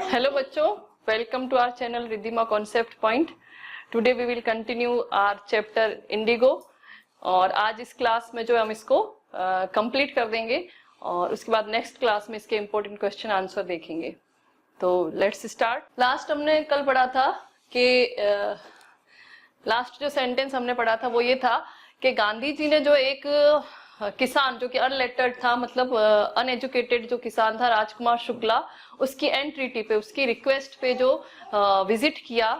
Hello बच्चों, welcome to our channel Riddhima Concept Point. Today we will continue our chapter Indigo और आज इस class में जो हम इसको कंप्लीट कर देंगे और उसके बाद नेक्स्ट क्लास में इसके इम्पोर्टेंट क्वेश्चन आंसर देखेंगे. तो लेट्स स्टार्ट. लास्ट हमने कल पढ़ा था कि लास्ट जो सेंटेंस हमने पढ़ा था वो ये था कि गांधी जी ने जो एक किसान जो कि अनलेटर्ड था, मतलब अनएजुकेटेड जो किसान था राजकुमार शुक्ला, उसकी एंट्रीटी पे, उसकी रिक्वेस्ट पे जो विजिट किया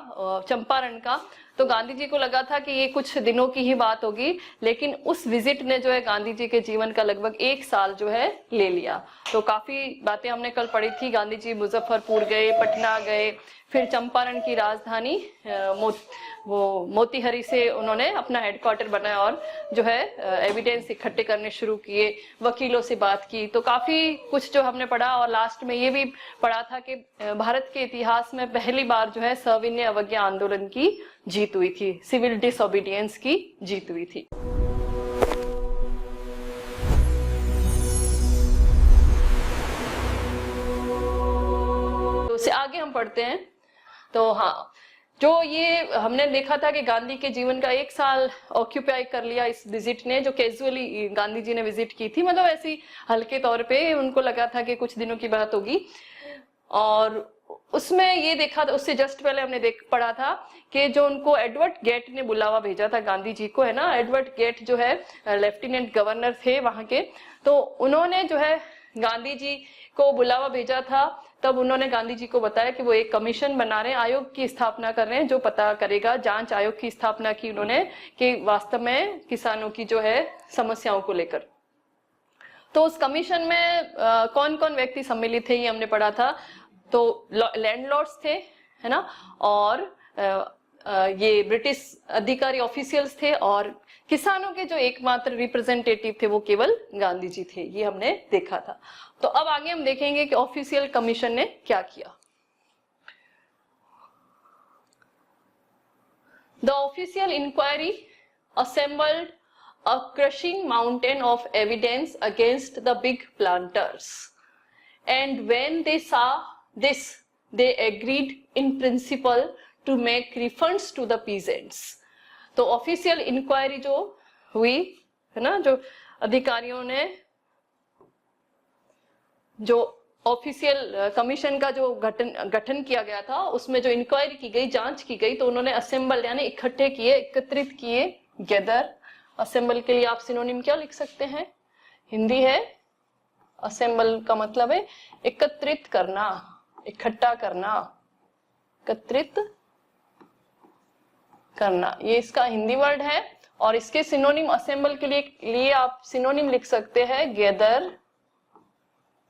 चंपारण का, तो गांधी जी को लगा था कि ये कुछ दिनों की ही बात होगी, लेकिन उस विजिट ने जो है गांधी जी के जीवन का लगभग 1 साल जो है ले लिया. तो काफी बातें हमने कल पढ़ी थी. गांधी जी मुजफ्फरपुर गए, पटना गए, फिर चंपारण की राजधानी मोतीहारी से उन्होंने अपना हेडक्वार्टर बनाया और जो है एविडेंस इकट्ठे करने शुरू किए, वकीलों से बात की. तो काफी कुछ जो हमने पढ़ा और लास्ट में ये भी पढ़ा था कि भारत के इतिहास में पहली बार जो है सविनय अवज्ञा आंदोलन की जीत हुई थी, सिविल डिसओबीडियंस की जीत हुई थी. तो से आगे हम पढ़ते हैं. तो हाँ, जो ये हमने देखा था कि गांधी के जीवन का 1 साल ऑक्यूपाई कर लिया इस विजिट ने, जो कैजुअली गांधी जी ने विजिट की थी, मतलब ऐसी हल्के तौर पे उनको लगा था कि कुछ दिनों की बात होगी. और उसमें ये देखा था, उससे जस्ट पहले हमने पढ़ा था कि जो उनको एडवर्ड गेट ने बुलावा भेजा था गांधी जी को, है ना. एडवर्ड गेट जो है लेफ्टिनेंट गवर्नर थे वहां के. तो उन्होंने जो है गांधी जी को बुलावा भेजा था. तब उन्होंने गांधी जी को बताया कि वो एक कमीशन बना रहे हैं, आयोग की स्थापना कर रहे हैं जो पता करेगा, जांच आयोग की स्थापना की उन्होंने कि वास्तव में किसानों की जो है समस्याओं को लेकर. तो उस कमीशन में कौन कौन व्यक्ति सम्मिलित थे ये हमने पढ़ा था. तो लैंडलॉर्ड्स थे, है ना, और ये ब्रिटिश अधिकारी ऑफिशियल्स थे, और किसानों के जो एकमात्र रिप्रेजेंटेटिव थे वो केवल गांधी जी थे. ये हमने देखा था. तो अब आगे हम देखेंगे कि ऑफिशियल कमीशन ने क्या किया. The official inquiry assembled a crushing mountain of evidence against the big planters, and when they saw this they agreed in principle to make refunds to the peasants. तो ऑफिशियल इंक्वायरी जो हुई, है ना, जो अधिकारियों ने, जो ऑफिशियल कमीशन का जो गठन किया गया था, उसमें जो इंक्वायरी की गई, जांच की गई, तो उन्होंने असेंबल यानी इकट्ठे किए, एकत्रित किए. गैदर, असेंबल के लिए आप सिनोनिम क्या लिख सकते हैं? हिंदी है, असेंबल का मतलब है एकत्रित करना, इकट्ठा करना, एकत्रित करना, ये इसका हिंदी वर्ड है. और इसके सिनोनिम असेंबल के लिए आप सिनोनिम लिख सकते हैं गैदर,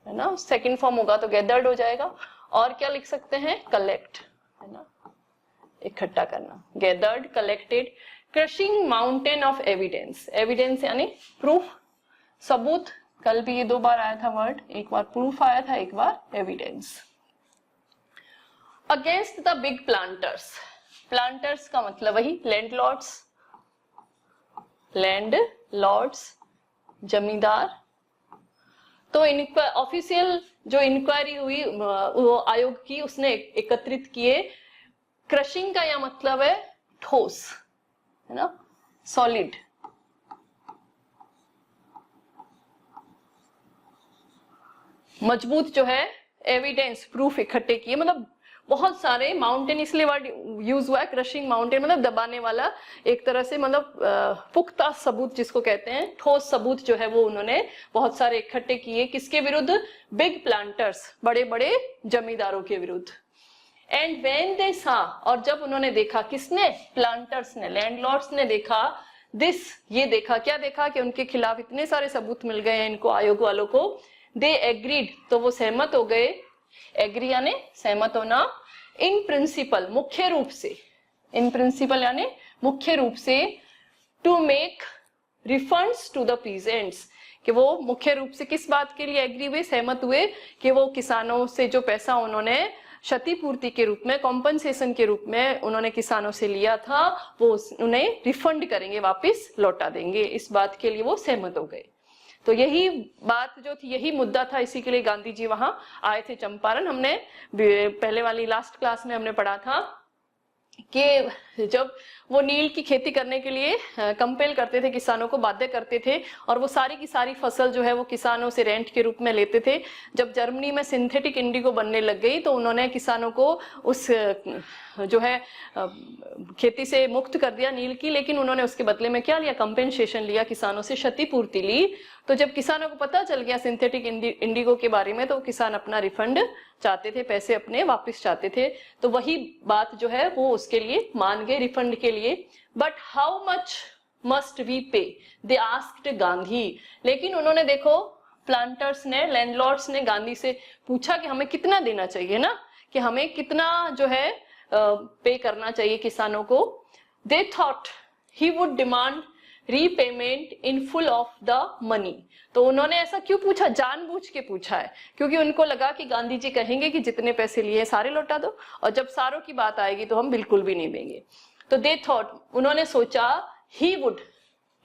है ना. सेकंड फॉर्म होगा तो गैदर्ड हो जाएगा. और क्या लिख सकते हैं? कलेक्ट, है ना, इकट्ठा करना. Gathered, collected. Crushing mountain of evidence, evidence यानी प्रूफ, सबूत. कल भी ये 2 बार आया था वर्ड, एक बार प्रूफ आया था, एक बार evidence. Against the big planters, planters का मतलब वही लैंडलॉर्ड्स, लैंडलॉर्ड्स, जमींदार. तो ऑफिशियल जो इंक्वायरी हुई वो आयोग की, उसने एकत्रित किए. क्रशिंग का यह मतलब है ठोस, है ना, सॉलिड. मजबूत जो है एविडेंस, प्रूफ इकट्ठे किए, मतलब बहुत सारे. माउंटेन इसलिए वर्ड यूज हुआ है, क्रशिंग माउंटेन मतलब दबाने वाला, एक तरह से मतलब पुख्ता सबूत जिसको कहते हैं, ठोस सबूत जो है वो उन्होंने बहुत सारे इकट्ठे किए. किसके विरुद्ध? बिग प्लांटर्स, बड़े बड़े जमींदारों के विरुद्ध. एंड व्हेन दे सा, और जब उन्होंने देखा, किसने? प्लांटर्स ने, लैंडलॉर्ड्स ने देखा. दिस, ये देखा, क्या देखा कि उनके खिलाफ इतने सारे सबूत मिल गए हैं इनको, आयोग वालों को. दे एग्रीड, तो वो सहमत हो गए. एग्री यानी सहमत होना. इन प्रिंसिपल, मुख्य रूप से, इन प्रिंसिपल यानी मुख्य रूप से. To make refunds to the peasants, कि वो मुख्य रूप से किस बात के लिए एग्री हुए, सहमत हुए, कि वो किसानों से जो पैसा उन्होंने क्षतिपूर्ति के रूप में, कॉम्पनसेशन के रूप में उन्होंने किसानों से लिया था, वो उन्हें रिफंड करेंगे, वापस लौटा देंगे. इस बात के लिए वो सहमत हो गए. तो यही बात जो थी, यही मुद्दा था, इसी के लिए गांधी जी वहां आए थे चंपारण। हमने पहले वाली लास्ट क्लास में हमने पढ़ा था कि जब वो नील की खेती करने के लिए कंपेल करते थे, किसानों को बाध्य करते थे, और वो सारी की सारी फसल जो है वो किसानों से रेंट के रूप में लेते थे। जब जर्मनी में सिंथेटिक इंडिगो बनने लग गई तो उन्होंने किसानों को उस जो है खेती से मुक्त कर दिया नील की, लेकिन उन्होंने उसके बदले में क्या लिया, कंपेंसेशन लिया, किसानों से क्षतिपूर्ति ली। तो जब किसानों को पता चल गया सिंथेटिक इंडिगो के बारे में, तो किसान अपना रिफंड चाहते थे, पैसे अपने वापस चाहते थे। तो वही बात जो है वो उसके लिए मान गए, रिफंड के लिए। But how much must we pay, they asked Gandhi. लेकिन उन्होंने देखो, प्लांटर्स ने, लैंडलॉर्ड्स ने गांधी से पूछा कि हमें कितना देना चाहिए ना, कि हमें कितना जो है पे करना चाहिए किसानों को। They thought he would demand repayment in full of the money. तो उन्होंने ऐसा क्यों पूछा, जानबूझ के पूछा है, क्योंकि उनको लगा कि गांधी जी कहेंगे कि जितने पैसे लिए सारे लौटा दो, और जब सारों की बात आएगी तो हम बिल्कुल भी नहीं देंगे। तो दे थॉट, उन्होंने सोचा, ही वुड,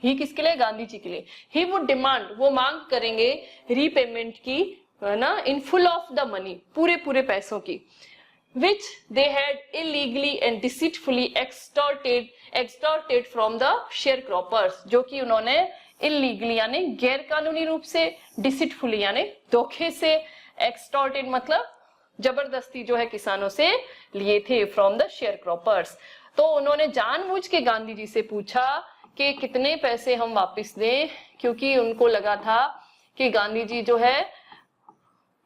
ही किसके लिए, गांधी जी के लिए, ही वुड डिमांड, वो मांग करेंगे रीपेमेंट की, है ना, in full of the money, पूरे पूरे पैसों की, which they had illegally and deceitfully extorted from the sharecroppers, जो कि उन्होंने illegally यानी गैर कानूनी रूप से, deceitfully यानी धोखे से, extorted मतलब जबरदस्ती जो है किसानों से लिए थे, from the sharecroppers। तो उन्होंने जानबूझ के गांधी जी से पूछा कि कितने पैसे हम वापस दें, क्योंकि उनको लगा था कि गांधी जी जो है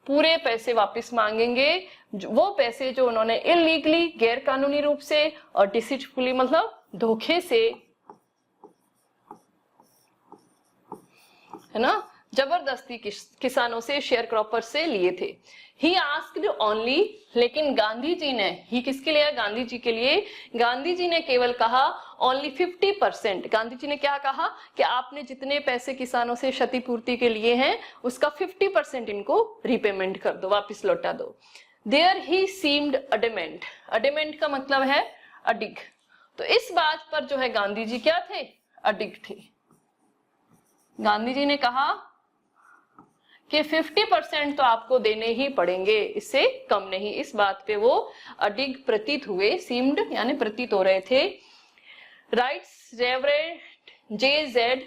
पूरे पैसे वापस मांगेंगे, वो पैसे जो उन्होंने इलीगली, गैर कानूनी रूप से, और डिसीटफुली मतलब धोखे से, है ना, जबरदस्ती किसानों से, शेयर क्रॉपर से लिए थे। ही आस्क्ड ओनली, लेकिन गांधी जी ने, ही किसके लिए, गांधी जी के लिए, गांधी जी ने केवल कहा ओनली 50%। गांधी जी ने क्या कहा कि आपने जितने पैसे किसानों से क्षतिपूर्ति के लिए हैं उसका 50% इनको रीपेमेंट कर दो, वापिस लौटा दो। देयर ही सीम्ड अडेमेंट, अडेमेंट का मतलब है अडिग। तो इस बात पर जो है गांधी जी क्या थे, अडिग थे। गांधी जी ने कहा कि 50% तो आपको देने ही पड़ेंगे, इससे कम नहीं। इस बात पे वो अडिग प्रतीत हुए, सीम्ड यानी प्रतीत हो रहे थे। Rights reverend J.Z.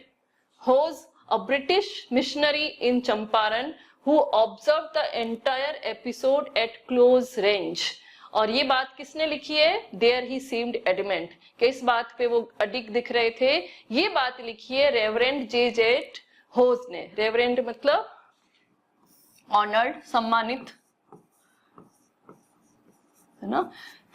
Hose, a British missionary in Champaran who observed the entire episode at close range। और ये बात किसने लिखी है, There he seemed adamant, कि इस बात पे वो अडिग दिख रहे थे। ये बात लिखी है रेवरेंड J.Z. Hose ने। रेवरेंड मतलब ऑनर्ड, सम्मानित, है ना,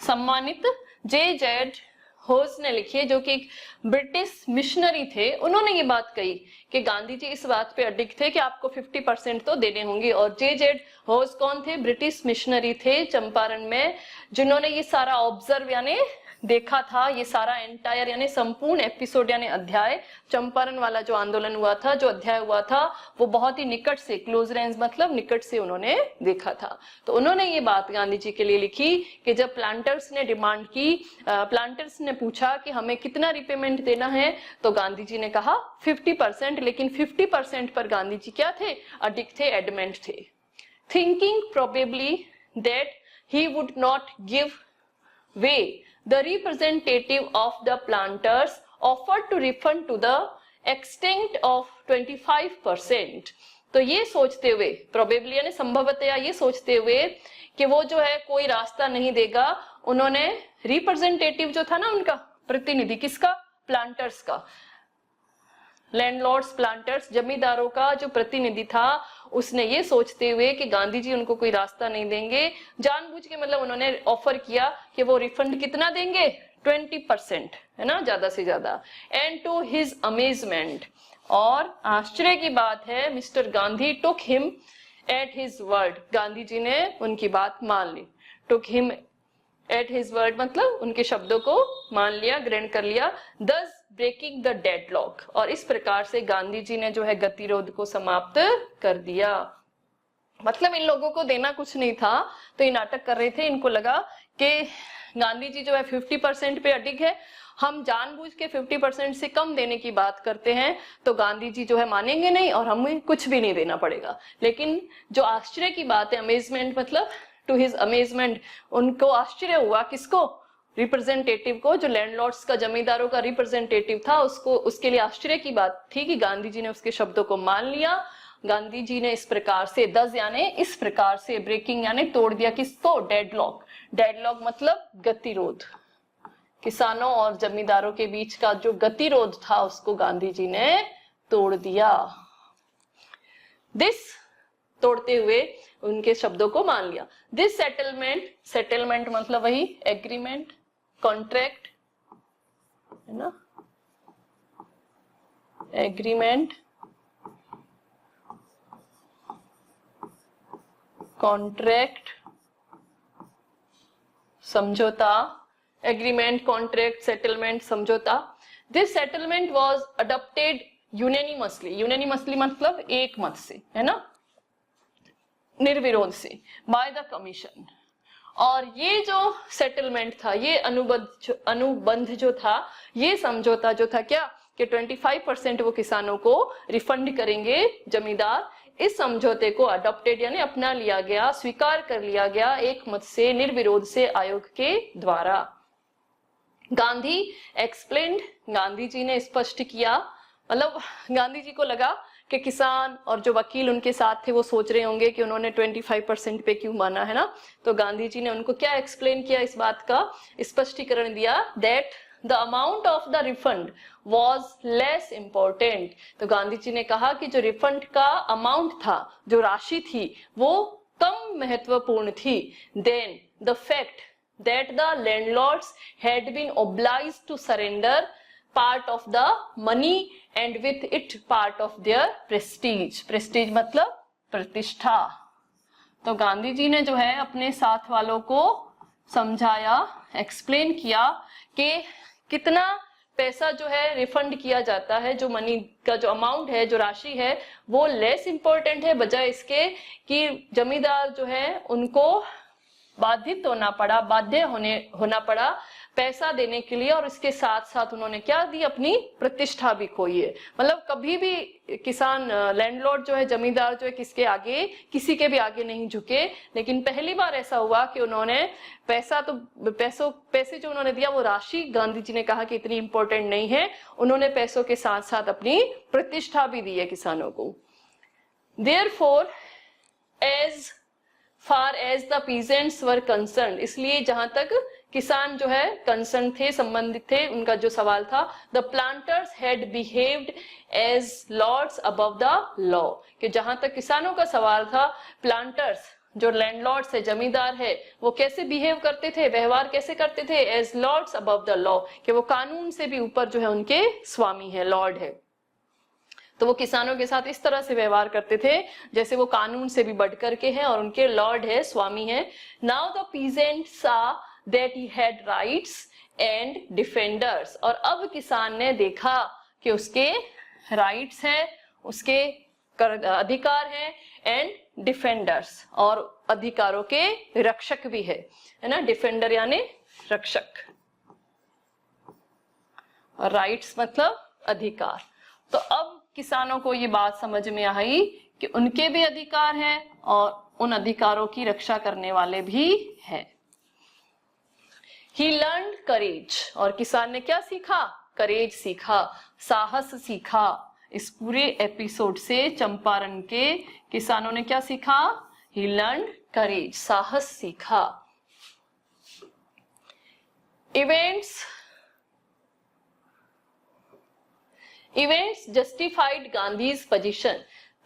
सम्मानित J.Z. होस ने लिखी है, जो कि एक ब्रिटिश मिशनरी थे। उन्होंने ये बात कही कि गांधी जी इस बात पे अडिग थे कि आपको 50% तो देने होंगे। और J.Z. होस कौन थे, ब्रिटिश मिशनरी थे चंपारण में, जिन्होंने ये सारा ऑब्जर्व यानी देखा था, ये सारा एंटायर यानी संपूर्ण एपिसोड यानी अध्याय, चंपारण वाला जो आंदोलन हुआ था, जो अध्याय हुआ था, वो बहुत ही निकट से, क्लोज रेंज मतलब निकट से उन्होंने देखा था। तो उन्होंने ये बात गांधी जी के लिए लिखी कि जब प्लांटर्स ने डिमांड की, प्लांटर्स ने पूछा कि हमें कितना रिपेमेंट देना है, तो गांधी जी ने कहा 50%। लेकिन 50% पर गांधी जी क्या थे, अडिग थे, एडमेंट थे। Thinking probably that he would not give way, the representative of the planters offered to refund to the extent of 25%। तो ये सोचते हुए, प्रोबेबली यानी संभवतया ये सोचते हुए कि वो जो है कोई रास्ता नहीं देगा, उन्होंने रिप्रेजेंटेटिव जो था ना उनका प्रतिनिधि, किसका, प्लांटर्स का, लैंडलॉर्ड्स, प्लांटर्स, जमींदारों का जो प्रतिनिधि था, उसने ये सोचते हुए कि गांधी जी उनको कोई रास्ता नहीं देंगे, जानबूझ के मतलब उन्होंने ऑफर किया कि वो रिफंड कितना देंगे, 20%, है ना, ज्यादा से ज्यादा। एंड टू हिज अमेजमेंट, और आश्चर्य की बात है, mister Gandhi took him at his word, Gandhi ji ने उनकी बात मान ली। Took him at his word मतलब उनके शब्दों को मान लिया, ग्रहण कर लिया। thus ब्रेकिंग द डेडलॉक, और इस प्रकार से गांधी जी ने जो है गतिरोध को समाप्त कर दिया। मतलब इन लोगों को देना कुछ नहीं था, तो ये नाटक कर रहे थे। इनको लगा कि गांधी जी जो है 50% पे अडिग है, हम जानबूझ के 50% से कम देने की बात करते हैं तो गांधी जी जो है मानेंगे नहीं और हमें कुछ भी नहीं देना पड़ेगा। लेकिन जो आश्चर्य की बात है, अमेजमेंट मतलब टू हिज अमेजमेंट, उनको आश्चर्य हुआ, किसको, रिप्रेजेंटेटिव को, जो लैंडलॉर्ड्स का, जमींदारों का रिप्रेजेंटेटिव था, उसको, उसके लिए आश्चर्य की बात थी कि गांधी जी ने उसके शब्दों को मान लिया। गांधी जी ने इस प्रकार से दस यानी इस प्रकार से ब्रेकिंग यानी तोड़ दिया किसको, डेडलॉक। डेडलॉक मतलब गतिरोध, किसानों और जमींदारों के बीच का जो गतिरोध था उसको गांधी जी ने तोड़ दिया। दिस, तोड़ते हुए उनके शब्दों को मान लिया। दिस सेटलमेंट, सेटलमेंट मतलब वही एग्रीमेंट, कॉन्ट्रैक्ट है ना, एग्रीमेंट, कॉन्ट्रैक्ट, समझौता, एग्रीमेंट, कॉन्ट्रैक्ट, सेटलमेंट, समझौता। This settlement was adopted unanimously, unanimously मतलब एक मत से, है ना, निर्विरोध से, बाय द कमीशन। और ये जो सेटलमेंट था, ये अनुबंध जो था, ये समझौता जो था क्या, कि 25% वो किसानों को रिफंड करेंगे जमींदार। इस समझौते को अडॉप्टेड यानी अपना लिया गया, स्वीकार कर लिया गया एक मत से, निर्विरोध से, आयोग के द्वारा। गांधी एक्सप्लेन्ड, गांधी जी ने स्पष्ट किया, मतलब गांधी जी को लगा कि किसान और जो वकील उनके साथ थे वो सोच रहे होंगे कि उन्होंने 25% पे क्यों माना, है ना। तो गांधी जी ने उनको क्या एक्सप्लेन किया, इस बात का स्पष्टीकरण दिया, that the amount of the refund was less important. तो गांधी जी ने कहा कि जो रिफंड का अमाउंट था, जो राशि थी, वो कम महत्वपूर्ण थी than the fact that the landlords had been obliged to surrender part of the money and with it part of their prestige। prestige मतलब प्रतिष्ठा। तो गांधी जी ने जो है अपने साथ वालों को समझाया, एक्सप्लेन किया कि कितना पैसा जो है रिफंड किया जाता है, जो मनी का जो अमाउंट है, जो राशि है, वो लेस इंपॉर्टेंट है, बजाय इसके कि जमींदार जो है उनको बाधित होना पड़ा, बाध्य होना पड़ा पैसा देने के लिए, और इसके साथ साथ उन्होंने क्या दी, अपनी प्रतिष्ठा भी खोई है। मतलब कभी भी किसान, लैंडलॉर्ड जो है, जमींदार जो है, किसके आगे, किसी के भी आगे नहीं झुके। लेकिन पहली बार ऐसा हुआ कि उन्होंने पैसे जो उन्होंने दिया, वो राशि गांधी जी ने कहा कि इतनी इंपॉर्टेंट नहीं है, उन्होंने पैसों के साथ साथ अपनी प्रतिष्ठा भी दी है किसानों को। Therefore, as far as the peasants were concerned, इसलिए जहां तक किसान जो है कंसर्न थे, संबंधित थे, उनका जो सवाल था, the planters had behaved as lords above the law, कि जहां तक किसानों का सवाल था, प्लांटर्स जो लैंडलॉर्ड्स है, जमींदार है, वो कैसे बिहेव करते थे, व्यवहार कैसे करते थे, as lords above the law, कि वो कानून से भी ऊपर जो है उनके स्वामी है, लॉर्ड है। तो वो किसानों के साथ इस तरह से व्यवहार करते थे जैसे वो कानून से भी बढ़कर के हैं और उनके लॉर्ड है, स्वामी है। Now the peasants saw that he had rights and defenders, और अब किसान ने देखा कि उसके राइट्स है, उसके अधिकार है, एंड डिफेंडर्स, और अधिकारों के रक्षक भी है ना। डिफेंडर यानी रक्षक, और राइट्स मतलब अधिकार। तो अब किसानों को ये बात समझ में आई कि उनके भी अधिकार हैं और उन अधिकारों की रक्षा करने वाले भी हैं। He learned courage, और किसान ने क्या सीखा, करेज सीखा, साहस सीखा। इस पूरे एपिसोड से चंपारण के किसानों ने क्या सीखा, He learned courage, साहस सीखा। इवेंट्स जस्टिफाइड गांधीज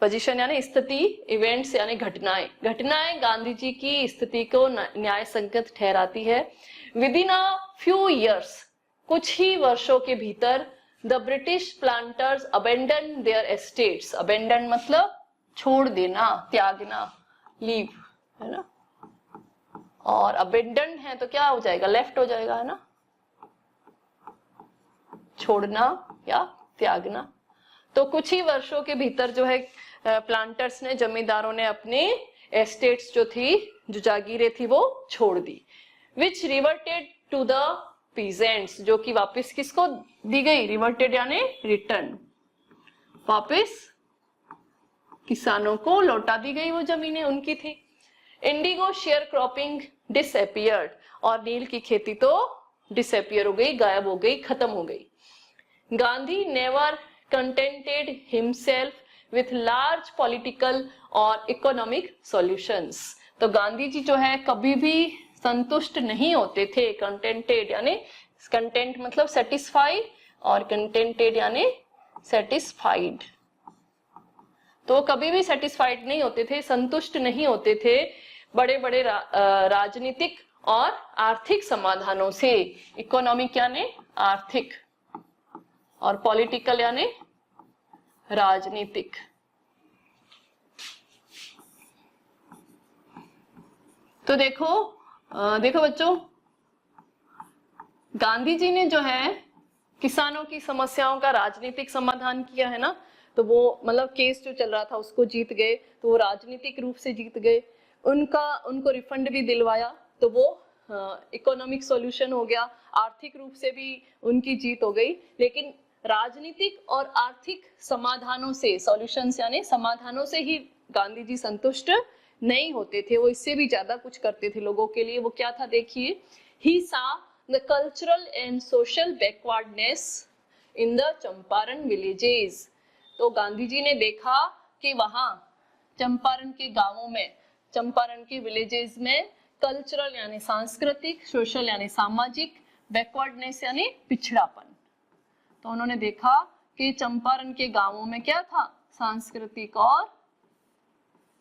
पोजीशन यानी स्थिति, इवेंट्स यानी घटनाएं, घटनाएं गांधी जी की स्थिति को न्याय संगत ठहराती है। Within a few years, कुछ ही वर्षों के भीतर, the British planters abandon their estates. Abandon मतलब छोड़ देना, त्यागना, लीव, है ना। और अबेंडन है तो क्या हो जाएगा, लेफ्ट हो जाएगा, है ना, छोड़ना या त्यागना। तो कुछ ही वर्षों के भीतर जो है प्लांटर्स ने, जमींदारों ने अपने एस्टेट्स जो थी, जो जागीरें थी, वो छोड़ दी। विच रिवर्टेड टू द पीजेंट्स, जो कि वापस किसको दी गई, रिवर्टेड यानी रिटर्न, वापस किसानों को लौटा दी गई, वो जमीनें उनकी थी। इंडिगो शेयर क्रॉपिंग डिसअपियर्ड, और नील की खेती तो डिसअपियर हो गई, गायब हो गई, खत्म हो गई। Gandhi never contented himself with large political और इकोनॉमिक सॉल्यूशंस, तो गांधी जी जो है कभी भी संतुष्ट नहीं होते थे। कंटेंटेड यानी, कंटेंट मतलब सेटिस्फाइड, और कंटेंटेड यानी सेटिस्फाइड, तो कभी भी सेटिस्फाइड नहीं होते थे, संतुष्ट नहीं होते थे बड़े बड़े राजनीतिक और आर्थिक समाधानों से। इकोनॉमिक यानी आर्थिक, और पॉलिटिकल यानी राजनीतिक। तो देखो बच्चों, गांधी जी ने जो है किसानों की समस्याओं का राजनीतिक समाधान किया है ना, तो वो मतलब केस जो चल रहा था उसको जीत गए, तो वो राजनीतिक रूप से जीत गए। उनको रिफंड भी दिलवाया, तो वो इकोनॉमिक सॉल्यूशन हो गया, आर्थिक रूप से भी उनकी जीत हो गई। लेकिन राजनीतिक और आर्थिक समाधानों से, सॉल्यूशंस यानी समाधानों से ही गांधी जी संतुष्ट नहीं होते थे, वो इससे भी ज्यादा कुछ करते थे लोगों के लिए। वो क्या था देखिए, ही सा the cultural and social backwardness in the Champaran villages, तो गांधी जी ने देखा कि वहां चंपारण के गांवों में, चंपारण के विलेजेस में कल्चरल यानी सांस्कृतिक, सोशल यानी सामाजिक, बैकवर्डनेस यानी पिछड़ापन, तो उन्होंने देखा कि चंपारण के गांवों में क्या था, सांस्कृतिक और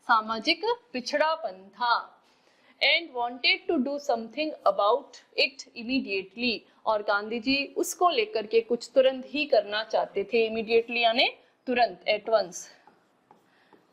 सामाजिक पिछड़ापन था। And wanted to do something about it immediately, और गांधी जी उसको लेकर के कुछ तुरंत ही करना चाहते थे। इमीडिएटली यानी तुरंत, एट वंस।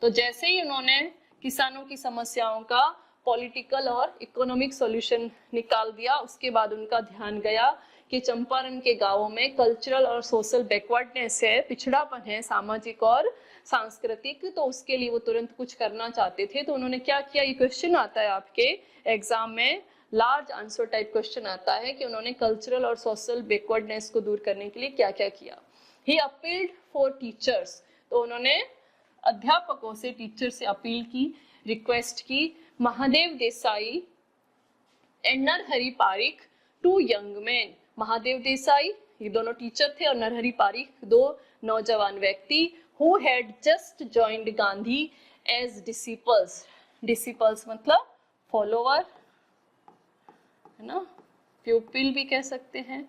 तो जैसे ही उन्होंने किसानों की समस्याओं का पॉलिटिकल और इकोनॉमिक सॉल्यूशन निकाल दिया, उसके बाद उनका ध्यान गया कि चंपारण के गांवों में कल्चरल और सोशल बैकवर्डनेस है, पिछड़ापन है, सामाजिक और सांस्कृतिक, तो उसके लिए वो तुरंत कुछ करना चाहते थे। तो उन्होंने क्या किया, ये क्वेश्चन आता है आपके एग्जाम में, लार्ज आंसर टाइप क्वेश्चन आता है कि उन्होंने कल्चरल और सोशल बैकवर्डनेस को दूर करने के लिए क्या क्या किया। ही अपील्ड फॉर टीचर्स, तो उन्होंने अध्यापकों से, टीचर से अपील की, रिक्वेस्ट की। Mahadev Desai and Narhari Parikh, two young man, Mahadev Desai ये दोनों टीचर थे, और नरहरि पारिख दो नौजवान व्यक्ति, who had just joined Gandhi as disciples, disciples मतलब फॉलोवर है ना, प्यूपिल भी कह सकते हैं।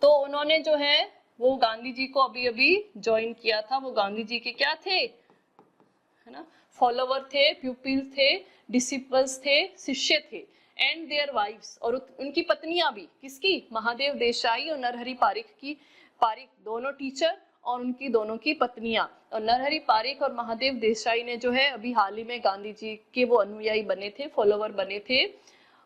तो उन्होंने जो है वो गांधी जी को अभी अभी ज्वाइन किया था, वो गांधी जी के क्या थे, है ना, फॉलोवर थे, प्यूपिल थे, डिसिपल्स थे, शिष्य थे। एंड देयर वाइफ्स, और उनकी पत्नियां भी, किसकी, महादेव देसाई और नरहरि पारिख की, पारिख दोनों टीचर और उनकी दोनों की पत्नियां। और नरहरि पारिख और महादेव देसाई ने जो है अभी हाल ही में गांधी जी के वो अनुयायी बने थे, फॉलोवर बने थे।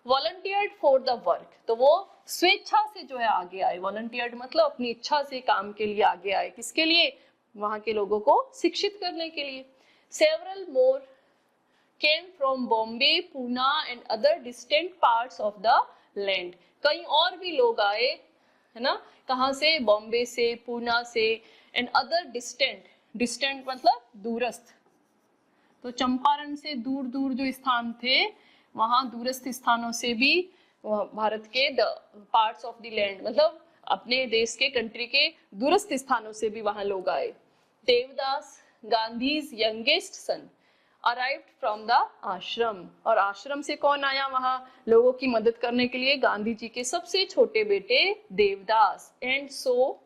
वॉलंटियर्ड फॉर द वर्क, तो वो स्वेच्छा से जो है आगे आए, वॉलंटियर्ड मतलब अपनी इच्छा से काम के लिए आगे आए, किसके लिए, वहां के लोगों को शिक्षित करने के लिए। Several more came from Bombay, Poona and other distant parts of the land, कई और भी लोग आए, है ना, कहां से, बॉम्बे से, पूना से, एंड अदर डिस्टेंट, डिस्टेंट मतलब दूरस्थ, तो चंपारण से दूर दूर जो स्थान थे, वहां दूरस्थ स्थानों से भी, भारत के पार्ट्स ऑफ द लैंड मतलब अपने देश के, कंट्री के दूरस्थ स्थानों से भी वहां लोग आए। Devdas, Gandhi's youngest son, arrived from the आश्रम, और आश्रम से कौन आया वहां लोगों की मदद करने के लिए, गांधी जी के सबसे छोटे बेटे देवदास। एंड सो,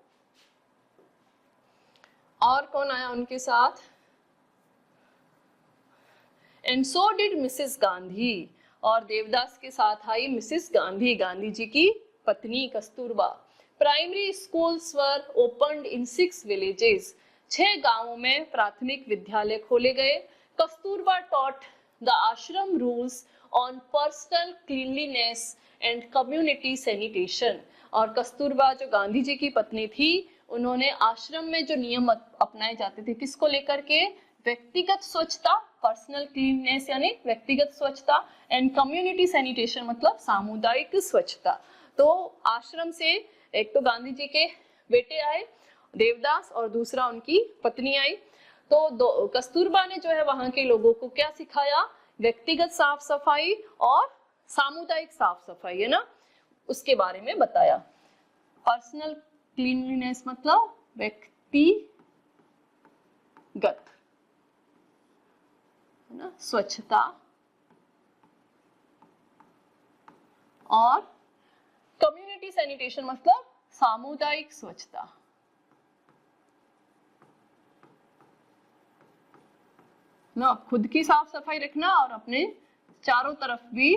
और कौन आया उनके साथ, and so did Mrs Gandhi, और देवदास के साथ आई मिसेस गांधी, गांधी जी की पत्नी कस्तूरबा। प्राइमरी स्कूल्स वर ओपन्ड इन 6 विलेजेस, 6 गांवों में प्राथमिक विद्यालय खोले गए। Kasturba taught the ashram rules on personal cleanliness and community sanitation, और कस्तूरबा जो गांधी जी की पत्नी थी, उन्होंने आश्रम में जो नियम अपनाए जाते थे, किसको लेकर के, व्यक्तिगत स्वच्छता पर्सनल क्लीननेस यानी व्यक्तिगत स्वच्छता, एंड कम्युनिटी सैनिटेशन मतलब सामुदायिक स्वच्छता। तो आश्रम से एक तो गांधी जी के बेटे आए देवदास और दूसरा उनकी पत्नी आई। तो कस्तूरबा ने जो है वहां के लोगों को क्या सिखाया, व्यक्तिगत साफ सफाई और सामुदायिक साफ सफाई, है ना, उसके बारे में बताया। पर्सनल क्लीनलीनेस मतलब व्यक्तिगत, है ना, स्वच्छता, और कम्युनिटी सैनिटेशन मतलब सामुदायिक स्वच्छता। ना खुद की साफ सफाई रखना और अपने चारों तरफ भी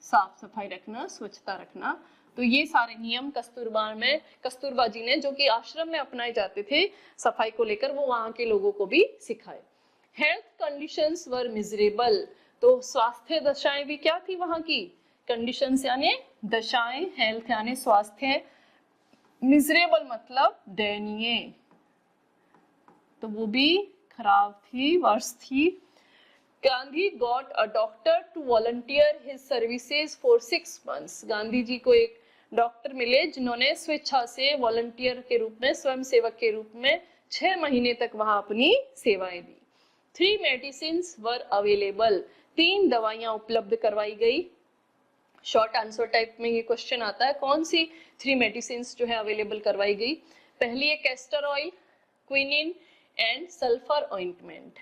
साफ सफाई रखना, स्वच्छता रखना। तो ये सारे नियम कस्तूरबा जी ने, जो कि आश्रम में अपनाए जाते थे सफाई को लेकर, वो वहां के लोगों को भी सिखाए। हेल्थ कंडीशंस वर मिजरेबल, तो स्वास्थ्य दशाएं भी क्या थी वहां की, कंडीशंस यानी दशाएं, हेल्थ यानी स्वास्थ्य, मिजरेबल मतलब दयनीय, तो वो भी खराब थी, वर्ष थी। Gandhi got a doctor to volunteer his services for 6 months, Gandhi ji को एक डॉक्टर मिले जिन्होंने स्वेच्छा से वॉलंटियर के रूप में, स्वयं सेवक के रूप में 6 महीने तक वहां अपनी सेवाएं दी। 3 medicines वर अवेलेबल, 3 दवाइयां उपलब्ध करवाई गई। शॉर्ट आंसर टाइप में ये क्वेश्चन आता है, कौन सी 3 medicines जो है अवेलेबल करवाई गई। पहली है castor oil, quinine and sulphur ointment.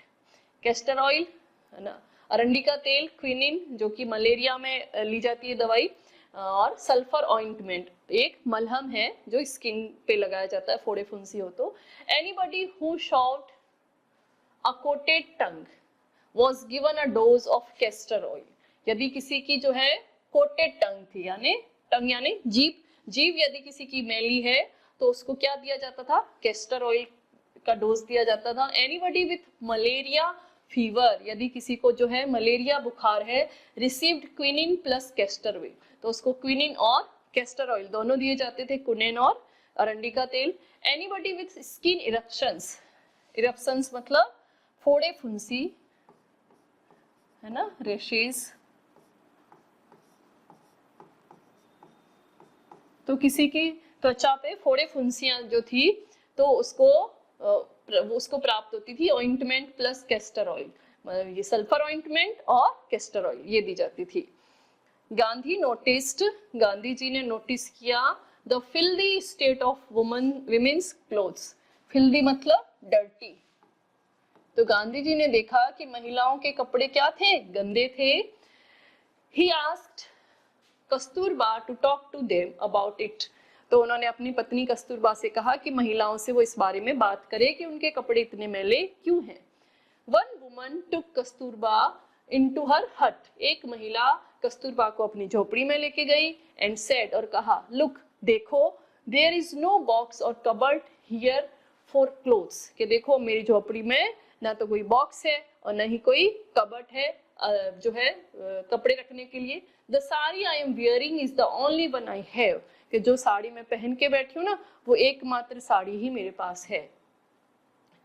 Castor oil, है ना, अरंडी का तेल, क्विनिन जो कि मलेरिया में ली जाती है दवाई, और सल्फर ऑइंटमेंट एक मलहम है जो स्किन पे लगाया जाता है फोड़े फुंसी हो तो। Anybody who shot a coated tongue was given a dose of castor oil, यदि किसी की जो है कोटेड टंग थी, यानी टंग यानी जीभ यदि किसी की मैली है तो उसको क्या दिया जाता था, कैस्टर ऑयल का डोज दिया जाता था। एनीबडी विथ मलेरिया फीवर, यदि किसी को जो है मलेरिया बुखार है, received quinine plus castor oil, तो उसको क्विनिन और कैस्टर ऑयल दोनों दिए जाते थे, क्विनिन और अरंडी का तेल। Anybody with skin eruptions, eruptions मतलब फोड़े फुंसी, है ना, रेशेस, तो किसी की त्वचा पे फोड़े फुंसियां जो थी तो उसको प्राप्त होती थी ऑइंटमेंट प्लस कैस्टर ऑयल, ये सल्फर ऑइंटमेंट और कैस्टर ऑयल ये दी जाती थी। गांधी जी ने नोटिस किया the filthy state of women's clothes, filthy मतलब डर्टी, तो गांधी जी ने देखा कि महिलाओं के कपड़े क्या थे, गंदे थे। He asked Kasturba to talk to them about it, तो उन्होंने अपनी पत्नी कस्तूरबा से कहा कि महिलाओं से वो इस बारे में बात करे कि उनके कपड़े इतने मैले क्यों हैं। वन वुमन टुक कस्तूरबा इनटू हर हट, एक महिला कस्तूरबा को अपनी झोपड़ी में लेके गई एंड सेड, और कहा, लुक देखो, देयर इज नो बॉक्स और कबर्ड हियर फॉर क्लोथ्स, कि देखो मेरी झोपड़ी में ना तो कोई बॉक्स है और ना ही कोई कबर्ड है जो है कपड़े रखने के लिए। The sari I am wearing is the only one I have, कि जो साड़ी मैं पहन के बैठी हूँ ना वो एकमात्र साड़ी ही मेरे पास है।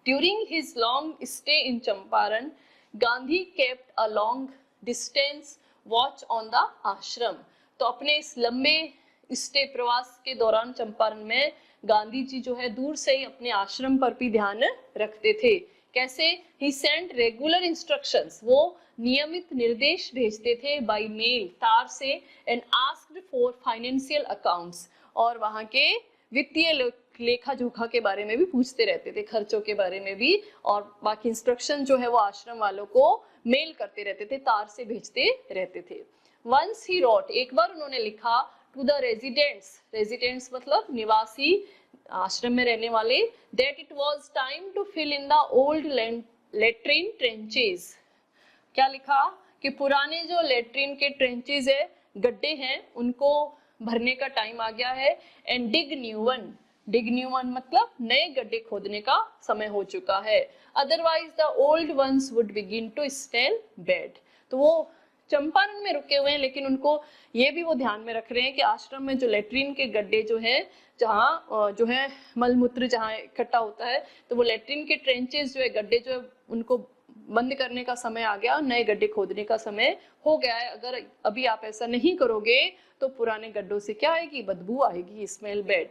During his long stay in Champaran, Gandhi kept a long distance watch on the आश्रम, तो अपने इस लंबे स्टे प्रवास के दौरान चंपारण में गांधी जी जो है दूर से ही अपने आश्रम पर भी ध्यान रखते थे। कैसे, ही सेंट रेगुलर इंस्ट्रक्शंस, वो नियमित निर्देश भेजते थे बाय मेल, तार से, and asked for financial accounts, और वहां के वित्तीय लेखा जोखा के बारे में भी पूछते रहते थे, खर्चों के बारे में भी, और बाकी इंस्ट्रक्शन जो है वो आश्रम वालों को मेल करते रहते थे, तार से भेजते रहते थे। वंस ही रोट, एक बार उन्होंने लिखा, टू द रेजिडेंट्स मतलब निवासी, आश्रम में रहने वाले, that it was time to fill in the old latrine trenches, क्या लिखा कि पुराने जो लेट्रिन के ट्रेंचेस है, गड्ढे हैं, उनको भरने का टाइम आ गया है। एंड डिग न्यू वन मतलब नए गड्ढे खोदने का समय हो चुका है। Otherwise the old ones would begin to smell bad, तो वो चंपारण में रुके हुए हैं लेकिन उनको ये भी वो ध्यान में रख रहे हैं कि आश्रम में जो लेट्रिन के गड्ढे जो है, जहाँ जो है मलमूत्र जहाँ इकट्ठा होता है, तो वो लेट्रिन के ट्रेंचेस जो है, गड्ढे जो है, उनको बंद करने का समय आ गया, नए गड्ढे खोदने का समय हो गया है। अगर अभी आप ऐसा नहीं करोगे तो पुराने गड्ढों से क्या आएगी, बदबू आएगी, smell bad.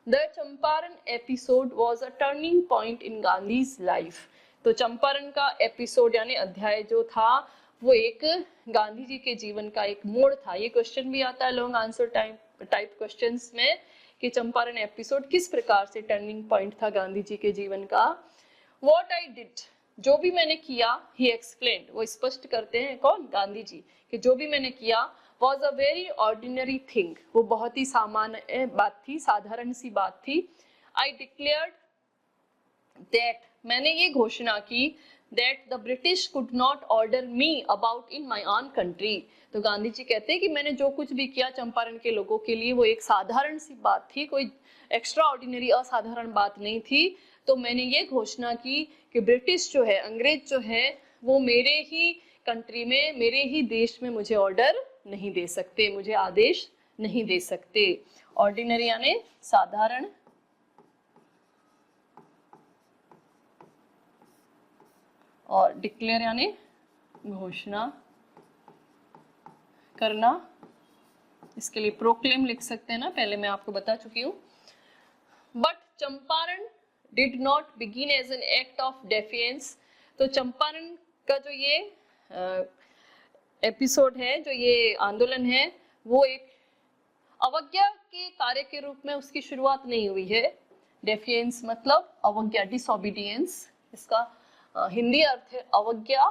The Champaran episode was a turning point in Gandhi's life। तो चंपारण का एपिसोड यानी अध्याय जो था वो एक गांधी जी के जीवन का एक मोड़ था। ये क्वेश्चन भी आता है लॉन्ग आंसर टाइप क्वेश्चंस में कि चंपारण एपिसोड किस प्रकार से टर्निंग पॉइंट था गांधी जी के जीवन का। What I did, जो भी मैंने किया, he explained, वो स्पष्ट करते हैं कौन, गांधी जी, कि जो भी मैंने किया was a very ordinary thing, वो बहुत ही सामान्य बात थी, साधारण सी बात थी। I declared that, मैंने ये घोषणा की, that the British could not order me about in my own country। तो गांधी जी कहते हैं कि मैंने जो कुछ भी किया चंपारण के लोगों के लिए वो एक साधारण सी बात थी, कोई एक्स्ट्रा ऑर्डिनरी असाधारण बात नहीं थी। तो मैंने ये घोषणा की कि ब्रिटिश जो है, अंग्रेज जो है, वो मेरे ही कंट्री में, मेरे ही देश में मुझे ऑर्डर नहीं दे सकते, मुझे आदेश नहीं दे सकते। ऑर्डिनरी यानी साधारण, और डिक्लेयर यानी घोषणा करना। इसके लिए प्रोक्लेम लिख सकते हैं ना, पहले मैं आपको बता चुकी हूँ। But Champaran did not begin as an act of defiance. तो चंपारण का जो ये एपिसोड है, जो ये आंदोलन है, वो एक अवज्ञा के कार्य के रूप में उसकी शुरुआत नहीं हुई है। डेफियंस मतलब अवज्ञा, डिसओबीडियंस, इसका हिंदी अर्थ है अवज्ञा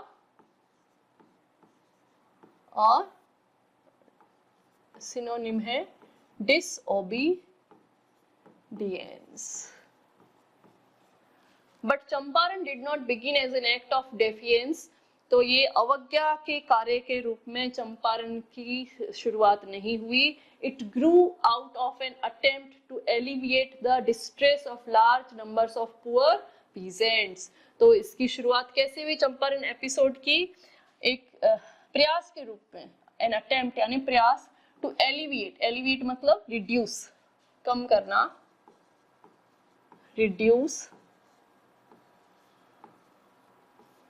और सिनोनिम है disobedience. But Champaran did not begin as an act of defiance. तो ये अवज्ञा के कार्य के रूप में चंपारण की शुरुआत नहीं हुई। It grew out of an attempt to alleviate the distress of large numbers of poor peasants. तो इसकी शुरुआत कैसे हुई चंपारण एपिसोड की, एक प्रयास के रूप में, एन अटेम्प्ट यानी प्रयास, टू एलिविएट, एलिविएट मतलब रिड्यूस, कम करना, रिड्यूस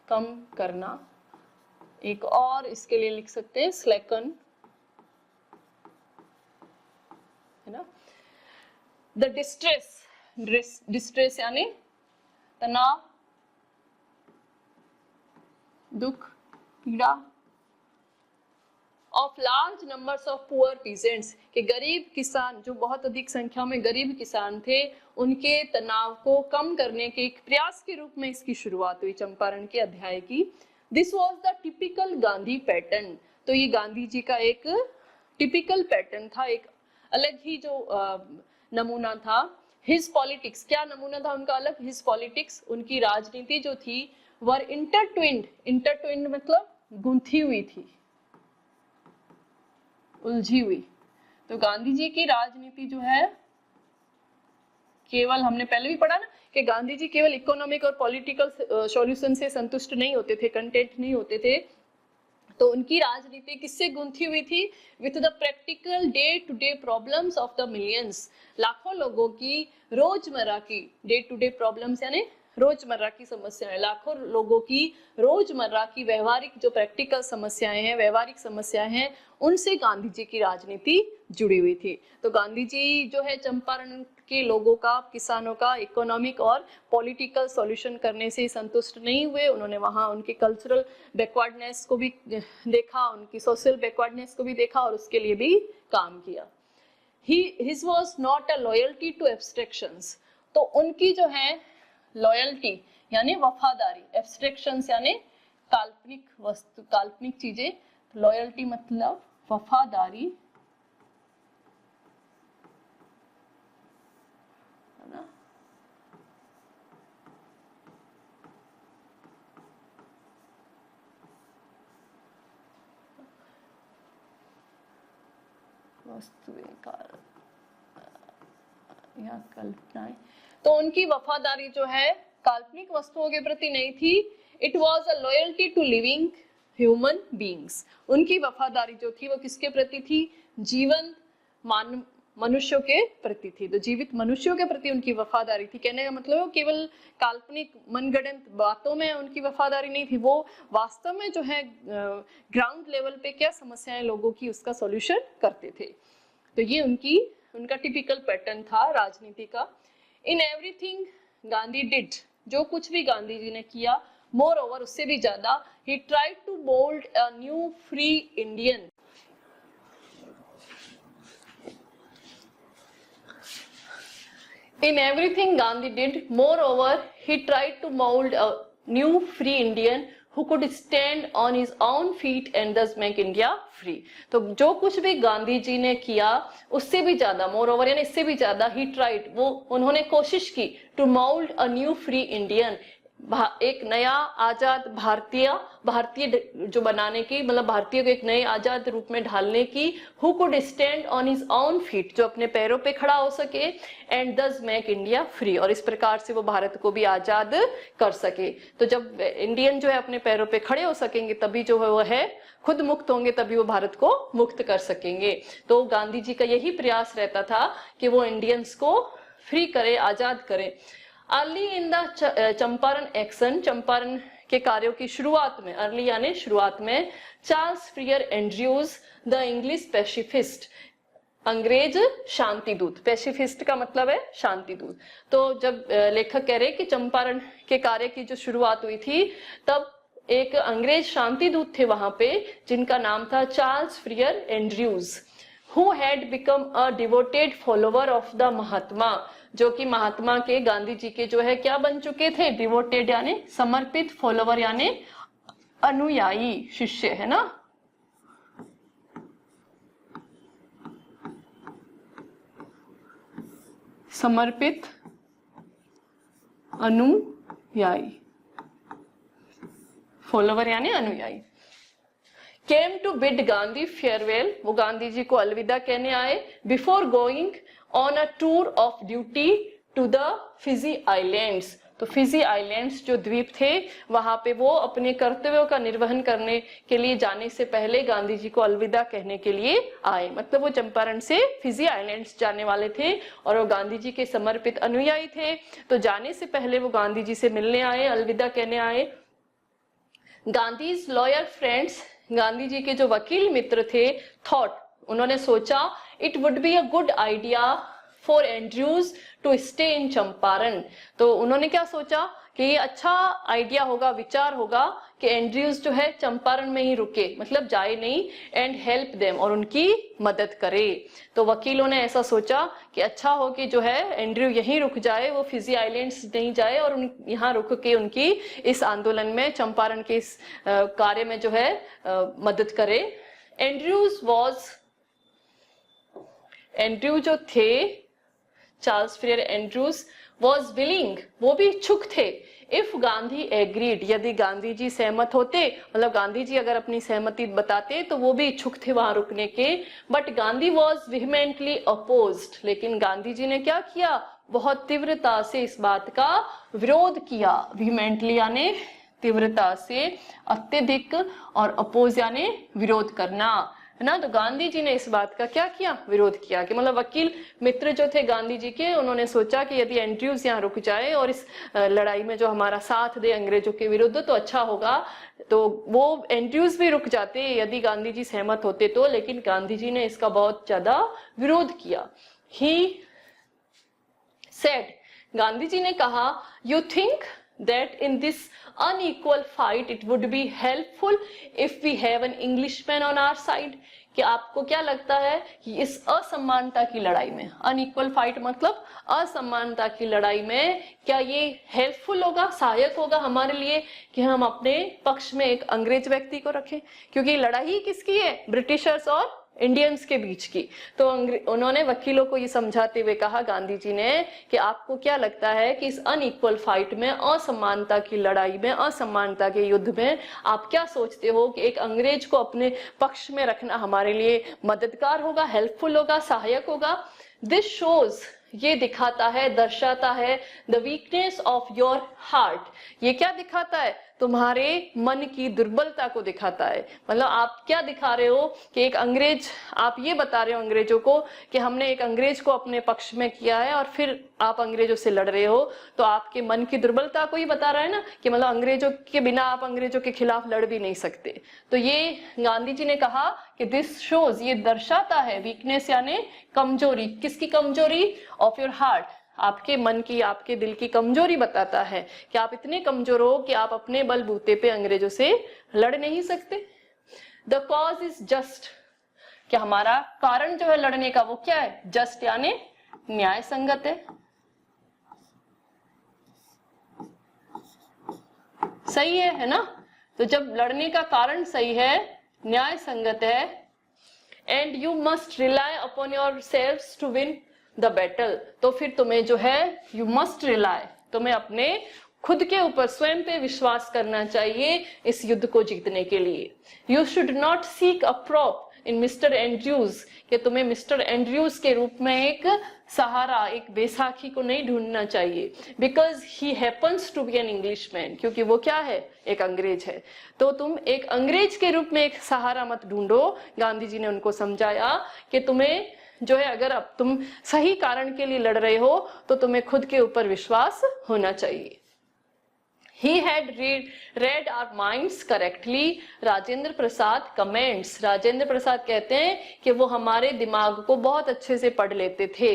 कम करना। एक और इसके लिए लिख सकते हैं स्लैकन, है ना। द डिस्ट्रेस, डिस्ट्रेस यानी तनाव, दुख, पीड़ा, of large numbers of poor peasants, के गरीब किसान, जो बहुत अधिक संख्या में गरीब किसान थे, उनके तनाव को कम करने के एक प्रयास के रूप में इसकी शुरुआत हुई चंपारण के अध्याय की। This was the typical Gandhi pattern. तो ये गांधी जी का एक टिपिकल पैटर्न था, एक अलग ही जो नमूना था। हिज पॉलिटिक्स, क्या नमूना था उनका अलग, हिज पॉलिटिक्स, उनकी राजनीति जो थी, वर इंटरट्विन्ड, इंटरट्विन्ड मतलब गुंथी हुई थी, उलझी हुई। तो गांधी जी की राजनीति जो है, केवल, हमने पहले भी पढ़ा ना कि गांधी जी केवल इकोनॉमिक और पॉलिटिकल सॉल्यूशन से संतुष्ट नहीं होते थे, कंटेंट नहीं होते थे। तो उनकी राजनीति किससे गुंथी हुई थी, with the practical day to day problems of the millions, लाखों लोगों की रोजमर्रा की, डे टू डे प्रॉब्लम्स यानी रोजमर्रा की समस्याएं, लाखों लोगों की रोजमर्रा की व्यवहारिक जो प्रैक्टिकल समस्याएं हैं, व्यवहारिक समस्याएं हैं, उनसे गांधी जी की राजनीति जुड़ी हुई थी। तो गांधी जी जो है चंपारण के लोगों का, किसानों का इकोनॉमिक और पॉलिटिकल सॉल्यूशन करने से संतुष्ट नहीं हुए। उन्होंने वहाँ उनके कल्चरल बैकवर्डनेस को भी देखा, उनकी सोशल बैकवर्डनेस को भी देखा और उसके लिए भी काम किया। His was not a loyalty to abstractions। तो उनकी जो है लॉयल्टी यानी वफादारी, एब्स्ट्रैक्शंस यानी काल्पनिक वस्तु, काल्पनिक चीजें, लॉयल्टी मतलब वफादारी, है ना। वस्तुएं या कल्पनाएं, तो उनकी वफादारी जो है काल्पनिक वस्तुओं के प्रति नहीं थी। It was a loyalty to living human beings. उनकी वफादारी जो थी वो किसके प्रति थी, जीवन मनुष्यों के प्रति थी, तो जीवित मनुष्यों के प्रति उनकी वफादारी थी। कहने का मतलब केवल काल्पनिक मनगढ़ंत बातों में उनकी वफादारी नहीं थी, वो वास्तव में जो है ग्राउंड लेवल पे क्या समस्याएं लोगों की उसका सॉल्यूशन करते थे। तो ये उनका टिपिकल पैटर्न था राजनीति का। इन एवरीथिंग गांधी डिड, जो कुछ भी गांधी जी ने किया, मोर ओवर उससे भी ज्यादा, he tried to mould a new free Indian. In everything Gandhi did, moreover, he tried to mold a new free Indian who could stand on his own feet and thus make India free. तो जो कुछ भी गांधी जी ने किया उससे भी ज्यादा, moreover यानी इससे भी ज्यादा, he tried, वो उन्होंने कोशिश की to mold a new free Indian, एक नया आजाद भारतीय जो बनाने की, मतलब भारतीय को एक नए आजाद रूप में ढालने की, who could stand on his own feet, जो अपने पैरों पे खड़ा हो सके, and thus make India free, और इस प्रकार से वो भारत को भी आजाद कर सके। तो जब इंडियन जो है अपने पैरों पे खड़े हो सकेंगे तभी जो है वो है खुद मुक्त होंगे, तभी वो भारत को मुक्त कर सकेंगे। तो गांधी जी का यही प्रयास रहता था कि वो इंडियंस को फ्री करे, आजाद करे। Early in the Champaran action, Champaran के कार्यों की शुरुआत में, अर्ली यानी शुरुआत में, Charles Freer Andrews the English pacifist, अंग्रेज शांति दूत, पैसिफिस्ट का मतलब है शांति दूत। तो जब लेखक कह रहे कि चंपारण के कार्य की जो शुरुआत हुई थी तब एक अंग्रेज शांति दूत थे वहां पे जिनका नाम था Charles Freer Andrews, who had become a devoted follower of the Mahatma, जो कि महात्मा के, गांधी जी के जो है क्या बन चुके थे, डिवोटेड यानी समर्पित, फॉलोवर यानी अनुयायी, शिष्य है ना। समर्पित अनुयायी, फॉलोवर यानी अनुयायी। Came to bid Gandhi farewell, वो गांधी जी को अलविदा कहने आए, before going on a tour of duty to the Fiji islands. तो फिजी आइलैंड्स जो द्वीप थे वहां पे वो अपने कर्तव्यों का निर्वहन करने के लिए जाने से पहले गांधी जी को अलविदा कहने के लिए आए, मतलब वो चंपारण से फिजी आइलैंड्स जाने वाले थे और वो गांधी जी के समर्पित अनुयायी थे। तो जाने से पहले वो गांधी जी से मिलने आए, अलविदा कहने आए। गांधीज लॉयर फ्रेंड्स, गांधी जी के जो वकील मित्र थे, थॉट, उन्होंने सोचा, it would be a good idea for Andrews to stay in Champaran. तो उन्होंने क्या सोचा कि ये अच्छा आइडिया होगा, विचार होगा कि एंड्रयूज जो है चंपारण में ही रुके, मतलब जाए नहीं, एंड हेल्प देम, और उनकी मदद करे। तो वकीलों ने ऐसा सोचा कि अच्छा हो कि जो है एंड्रयू यहीं रुक जाए, वो फिजी आइलैंड्स नहीं जाए और यहाँ रुक के उनकी इस आंदोलन में, चंपारण के इस कार्य में जो है मदद करे। एंड्रयू जो थे, Charles Freer Andrews, was willing, वो भी इच्छुक थे, इफ गांधी एग्रीड, यदि गांधी जी सहमत होते, मतलब गांधी जी अगर अपनी सहमति बताते तो वो भी इच्छुक थे वहां रुकने के। बट गांधी वॉज विहमेंटली अपोज्ड, लेकिन गांधी जी ने क्या किया, बहुत तीव्रता से इस बात का विरोध किया। विहमेंटली यानी तीव्रता से, अत्यधिक, और अपोज यानी विरोध करना, है ना। तो गांधी जी ने इस बात का क्या किया, विरोध किया, कि मतलब वकील मित्र जो थे गांधी जी के, उन्होंने सोचा कि यदि एंड्रयूज यहाँ रुक जाए और इस लड़ाई में जो हमारा साथ दे अंग्रेजों के विरुद्ध तो अच्छा होगा। तो वो एंड्रयूज भी रुक जाते यदि गांधी जी सहमत होते तो, लेकिन गांधी जी ने इसका बहुत ज्यादा विरोध किया। ही सेड, गांधी जी ने कहा, you think that in this unequal fight it would be helpful if we have an Englishman on our side, कि आपको क्या लगता है कि इस असमानता की लड़ाई में, अनइक्वल फाइट मतलब असमानता की लड़ाई में, क्या ये हेल्पफुल होगा, सहायक होगा हमारे लिए कि हम अपने पक्ष में एक अंग्रेज व्यक्ति को रखें, क्योंकि लड़ाई किसकी है, ब्रिटिशर्स और इंडियंस के बीच की। तो उन्होंने वकीलों को ये समझाते हुए कहा गांधी जी ने कि आपको क्या लगता है कि इस अनइक्वल फाइट में, असमानता की लड़ाई में, असमानता के युद्ध में आप क्या सोचते हो कि एक अंग्रेज को अपने पक्ष में रखना हमारे लिए मददगार होगा, हेल्पफुल होगा, सहायक होगा। दिस शोज, ये दिखाता है, दर्शाता है the weakness of your heart. ये क्या दिखाता है, तुम्हारे मन की दुर्बलता को दिखाता है। मतलब आप क्या दिखा रहे हो कि एक अंग्रेज, आप ये बता रहे हो अंग्रेजों को कि हमने एक अंग्रेज को अपने पक्ष में किया है और फिर आप अंग्रेजों से लड़ रहे हो, तो आपके मन की दुर्बलता को ही बता रहा है ना कि मतलब अंग्रेजों के बिना आप अंग्रेजों के खिलाफ लड़ भी नहीं सकते। तो ये गांधी जी ने कहा कि दिस शोज, ये दर्शाता है वीकनेस यानी कमजोरी। किसकी कमजोरी? ऑफ योर हार्ट, आपके मन की, आपके दिल की कमजोरी बताता है कि आप इतने कमजोर हो कि आप अपने बलबूते पे अंग्रेजों से लड़ नहीं सकते। द कॉज इज जस्ट, कि हमारा कारण जो है लड़ने का वो क्या है? जस्ट यानी न्याय संगत है, सही है ना? तो जब लड़ने का कारण सही है, न्याय संगत है, and you must rely upon yourself to win the battle, तो फिर तुम्हें जो है यू मस्ट रिलाई, तुम्हें अपने खुद के ऊपर स्वयं पे विश्वास करना चाहिए इस युद्ध को जीतने के लिए। You should not seek a prop in mister Andrews, कि तुम्हें मिस्टर एंड्रयूज के रूप में एक सहारा, एक बैसाखी को नहीं ढूंढना चाहिए, because he happens to be an Englishman, क्योंकि वो क्या है? एक अंग्रेज है। तो तुम एक अंग्रेज के रूप में एक सहारा मत ढूंढो। गांधी जी ने उनको समझाया कि तुम्हें जो है, अगर अब तुम सही कारण के लिए लड़ रहे हो तो तुम्हें खुद के ऊपर विश्वास होना चाहिए। He had read our minds correctly, Rajendra Prasad comments. Rajendra Prasad कहते हैं कि वो हमारे दिमाग को बहुत अच्छे से पढ़ लेते थे।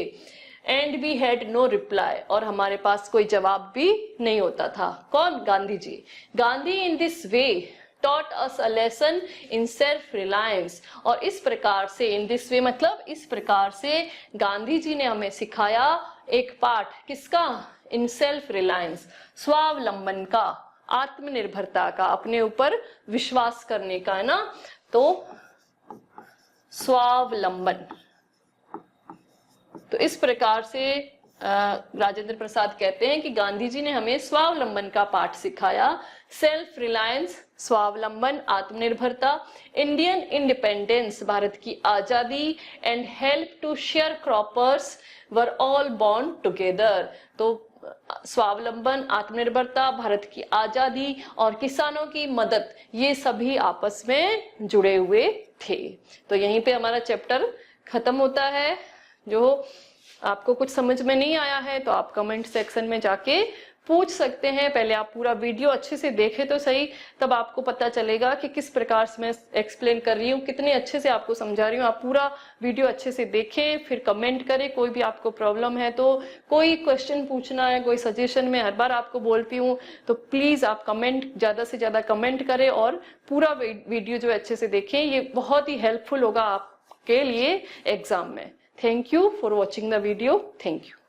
And we had no reply, और हमारे पास कोई जवाब भी नहीं होता था। कौन? Gandhi ji. Gandhi in this way taught us a lesson in self reliance, और इस प्रकार से, इन दिस वे मतलब इस प्रकार से, गांधी जी ने हमें सिखाया एक पाठ। किसका? इन सेल्फ रिलायंस, स्वावलंबन का, आत्मनिर्भरता का, अपने ऊपर विश्वास करने का, है ना? तो स्वावलंबन, तो इस प्रकार से राजेंद्र प्रसाद कहते हैं कि गांधी जी ने हमें स्वावलंबन का पाठ सिखाया। सेल्फ रिलायंस, स्वावलंबन, आत्मनिर्भरता, इंडियन इंडिपेंडेंस, भारत की आजादी, and help to share croppers were all born together. तो स्वावलंबन, आत्मनिर्भरता, भारत की आजादी और किसानों की मदद, ये सभी आपस में जुड़े हुए थे। तो यहीं पे हमारा चैप्टर खत्म होता है। जो आपको कुछ समझ में नहीं आया है तो आप कमेंट सेक्शन में जाके पूछ सकते हैं। पहले आप पूरा वीडियो अच्छे से देखें तो सही, तब आपको पता चलेगा कि किस प्रकार से मैं एक्सप्लेन कर रही हूँ, कितने अच्छे से आपको समझा रही हूँ। आप पूरा वीडियो अच्छे से देखें, फिर कमेंट करें। कोई भी आपको प्रॉब्लम है तो, कोई क्वेश्चन पूछना है, कोई सजेशन, में हर बार आपको बोलती हूँ, तो प्लीज आप कमेंट, ज्यादा से ज्यादा कमेंट करें और पूरा वीडियो जो अच्छे से देखें। ये बहुत ही हेल्पफुल होगा आपके लिए एग्जाम में। Thank you for watching the video. Thank you.